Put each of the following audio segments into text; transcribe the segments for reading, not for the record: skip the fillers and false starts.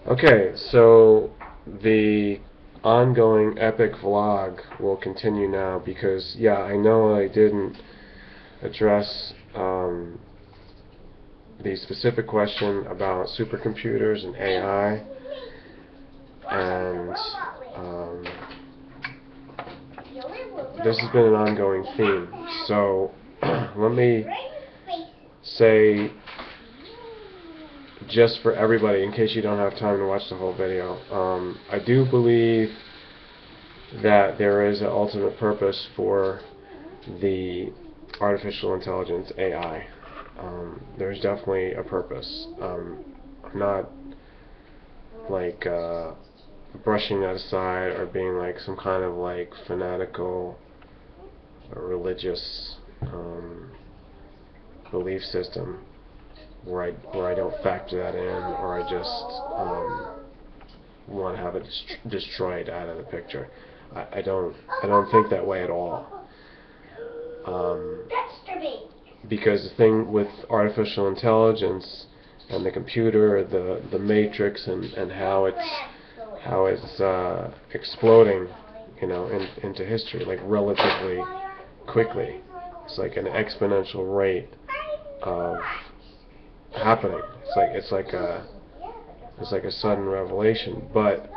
Okay, so the ongoing epic vlog will continue now because, yeah, I know I didn't address the specific question about supercomputers and AI, and this has been an ongoing theme. So let me say, just for everybody, in case you don't have time to watch the whole video, I do believe that there is an ultimate purpose for the artificial intelligence AI. There's definitely a purpose. I'm not like brushing that aside or being like some kind of like fanatical or religious belief system where I don't factor that in, or I just want to have it destroyed out of the picture. I don't think that way at all. Because the thing with artificial intelligence and the computer, the matrix, and how it's exploding, into history, like relatively quickly. It's like an exponential rate of happening. It's like a sudden revelation, but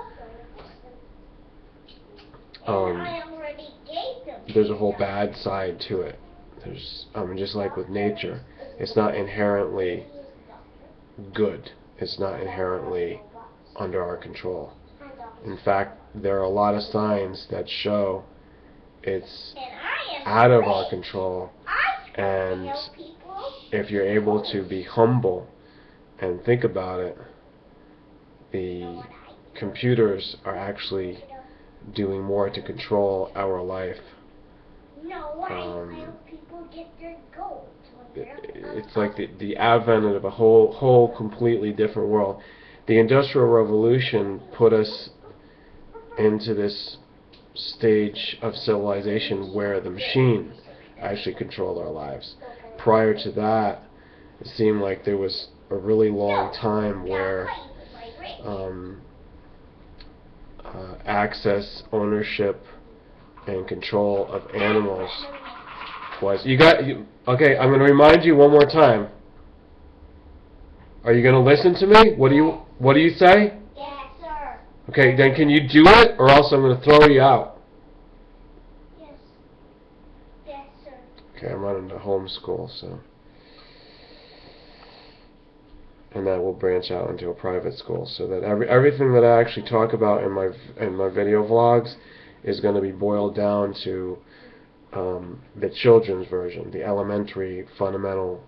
there's a whole bad side to it. There's just like with nature, it's not inherently good. It's not inherently under our control. In fact, there are a lot of signs that show it's out of our control, and if you're able to be humble and think about it, the computers are actually doing more to control our life. It's like the advent of a whole completely different world. The Industrial Revolution put us into this stage of civilization where the machine actually controlled our lives. Prior to that, it seemed like there was a really long time where access, ownership, and control of animals was. Okay, I'm going to remind you one more time. Are you going to listen to me? What do you say? Yes, sir. Okay, then can you do it, or else I'm going to throw you out? Yes. Yes, sir. Okay, I'm running a homeschool, so. And that will branch out into a private school, so that everything that I actually talk about in my video vlogs is going to be boiled down to the children's version, the elementary, fundamental,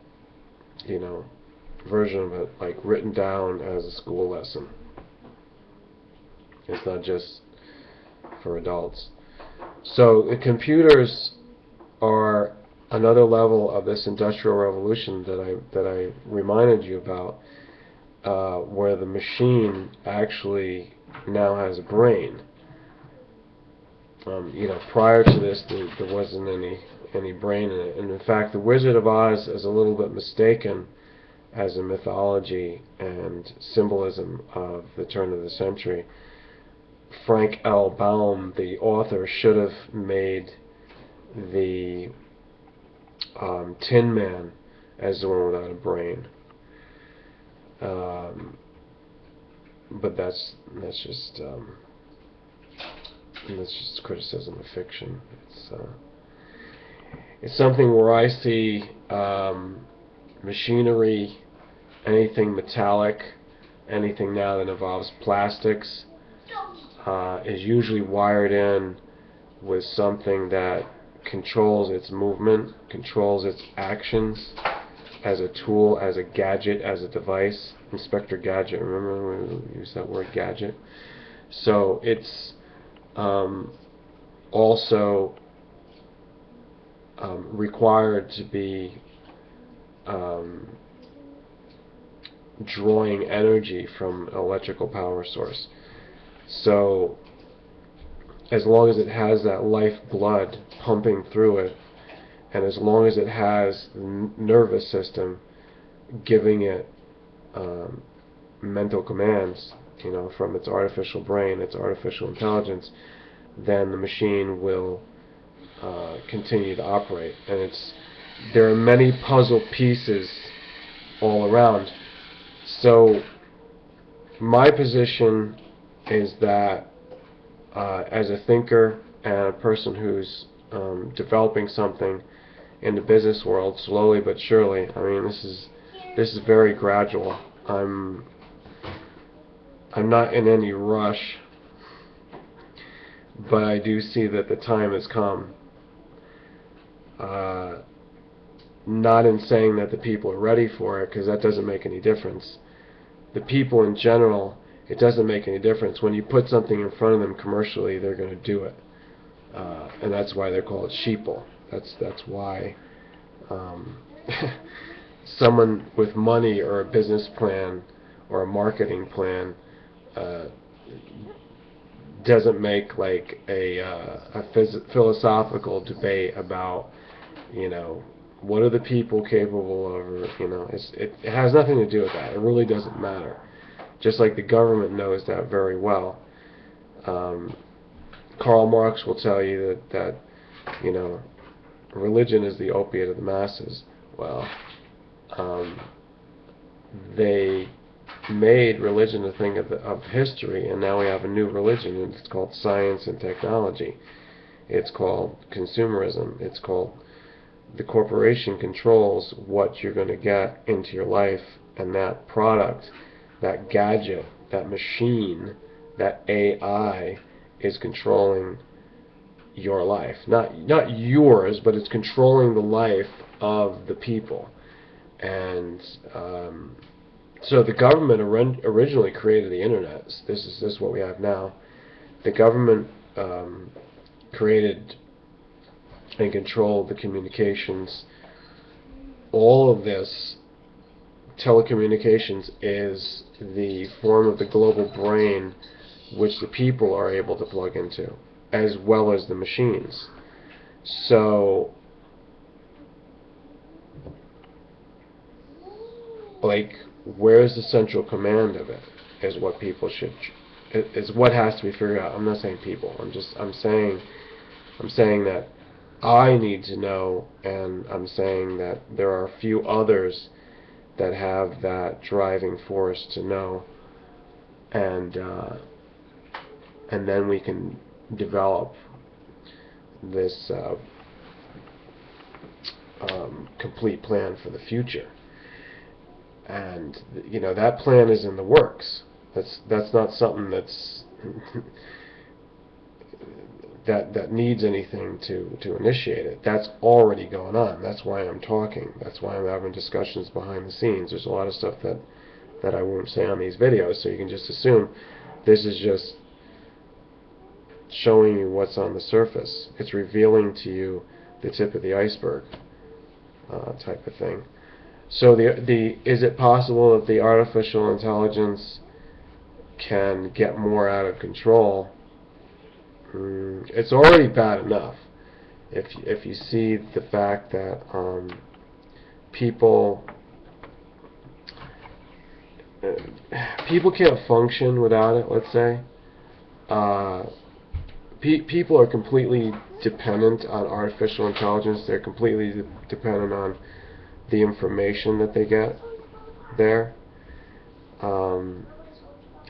version of it, like written down as a school lesson. It's not just for adults. So the computers are another level of this industrial revolution that I reminded you about, where the machine actually now has a brain. Prior to this, there wasn't any brain in it, and in fact, the Wizard of Oz is a little bit mistaken as a mythology and symbolism of the turn of the century. Frank L. Baum, the author, should have made the Tin Man as the one without a brain. But that's just criticism of fiction. It's something where I see machinery, anything metallic, anything now that involves plastics, is usually wired in with something that controls its movement, controls its actions, as a tool, as a gadget, as a device. Inspector Gadget, remember when we used that word gadget? So it's also required to be drawing energy from an electrical power source. So as long as it has that lifeblood pumping through it, and as long as it has the nervous system giving it mental commands, from its artificial brain, its artificial intelligence, then the machine will continue to operate. And there are many puzzle pieces all around. So my position is that as a thinker and a person who's developing something in the business world, slowly but surely. I mean, this is very gradual. I'm not in any rush, but I do see that the time has come. Not in saying that the people are ready for it, because that doesn't make any difference. The people in general, it doesn't make any difference. When you put something in front of them commercially, they're going to do it, and that's why they're called sheeple. That's why someone with money or a business plan or a marketing plan doesn't make like a philosophical debate about, what are the people capable of, or, it has nothing to do with that. It really doesn't matter. Just like the government knows that very well. Karl Marx will tell you that religion is the opiate of the masses. Well, they made religion a thing of history, and now we have a new religion, and it's called science and technology. It's called consumerism. It's called the corporation controls what you're going to get into your life, and that product, that gadget, that machine, that AI is controlling your life. Not yours, but it's controlling the life of the people. And so the government originally created the internet. This is what we have now. The government created and controlled the communications. All of this telecommunications is the form of the global brain which the people are able to plug into, as well as the machines. So, like, where's the central command of it is what people is what has to be figured out. I'm not saying people. I'm saying that I need to know, and I'm saying that there are a few others that have that driving force to know, and then we can develop this complete plan for the future. And that plan is in the works. That's not something that's that needs anything to initiate it. That's already going on. That's why I'm talking. That's why I'm having discussions behind the scenes. There's a lot of stuff that I won't say on these videos, so you can just assume this is just showing you what's on the surface. It's revealing to you the tip of the iceberg, type of thing. So is it possible that the artificial intelligence can get more out of control? It's already bad enough. If you see the fact that people can't function without it, let's say. People are completely dependent on artificial intelligence. They're completely dependent on the information that they get there.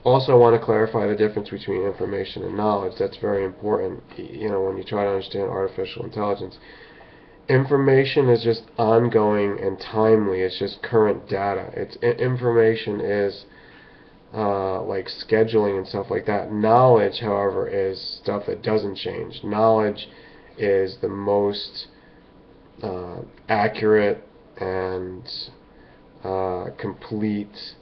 Also, I want to clarify the difference between information and knowledge. That's very important, when you try to understand artificial intelligence. Information is just ongoing and timely. It's just current data. Information is like scheduling and stuff like that. Knowledge, however, is stuff that doesn't change. Knowledge is the most accurate and complete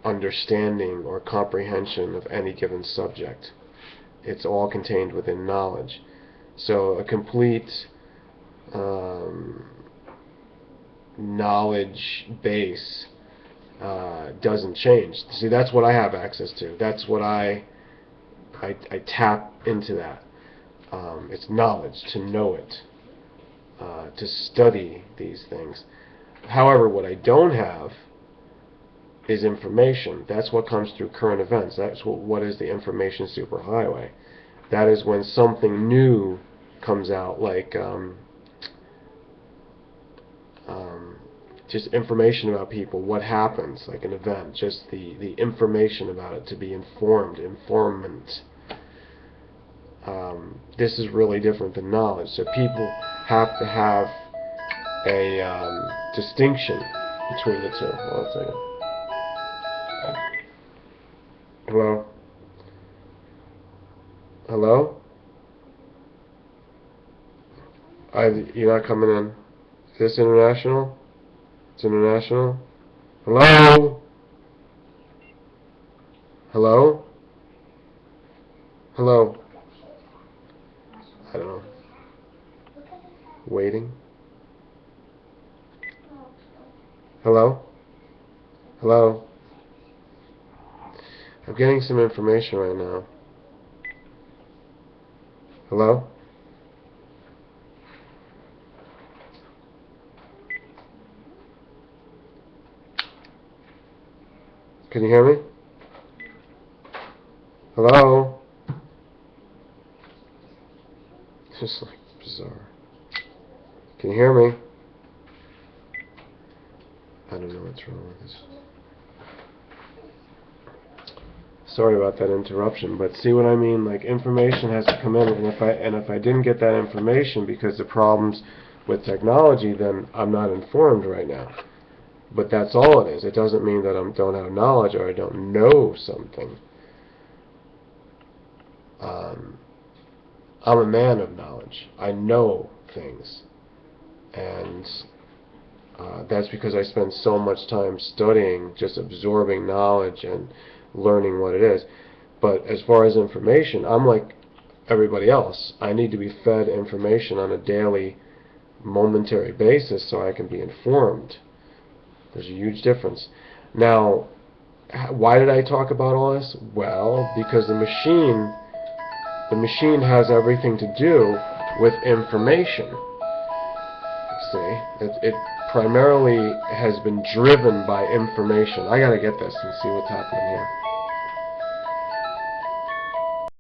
understanding or comprehension of any given subject. It's all contained within knowledge. So a complete knowledge base doesn't change. See, that's what I have access to. That's what I tap into that. It's knowledge, to know it. to study these things. However, what I don't have is information. That's what comes through current events. That's what is the information superhighway. That is when something new comes out, like just information about people, what happens, like an event, just the information about it, to be informed, informant. This is really different than knowledge. So people have to have a distinction between the two. Hold on a second. Hello? Hello? You're not coming in. Is this international? It's international? Hello? Hello? Hello? I don't know. Waiting? Hello? Hello? I'm getting some information right now. Hello? Can you hear me? Hello? It's just like bizarre. Can you hear me? I don't know what's wrong with this. Sorry about that interruption, but see what I mean? Like, information has to come in, and if I didn't get that information because of problems with technology, then I'm not informed right now. But that's all it is. It doesn't mean that I don't have knowledge or I don't know something. I'm a man of knowledge. I know things, and that's because I spend so much time studying, just absorbing knowledge and learning what it is. But as far as information, I'm like everybody else. I need to be fed information on a daily, momentary basis so I can be informed. There's a huge difference. Now, why did I talk about all this? Well, because the machine has everything to do with information. See, it primarily has been driven by information. I gotta get this and see what's happening here.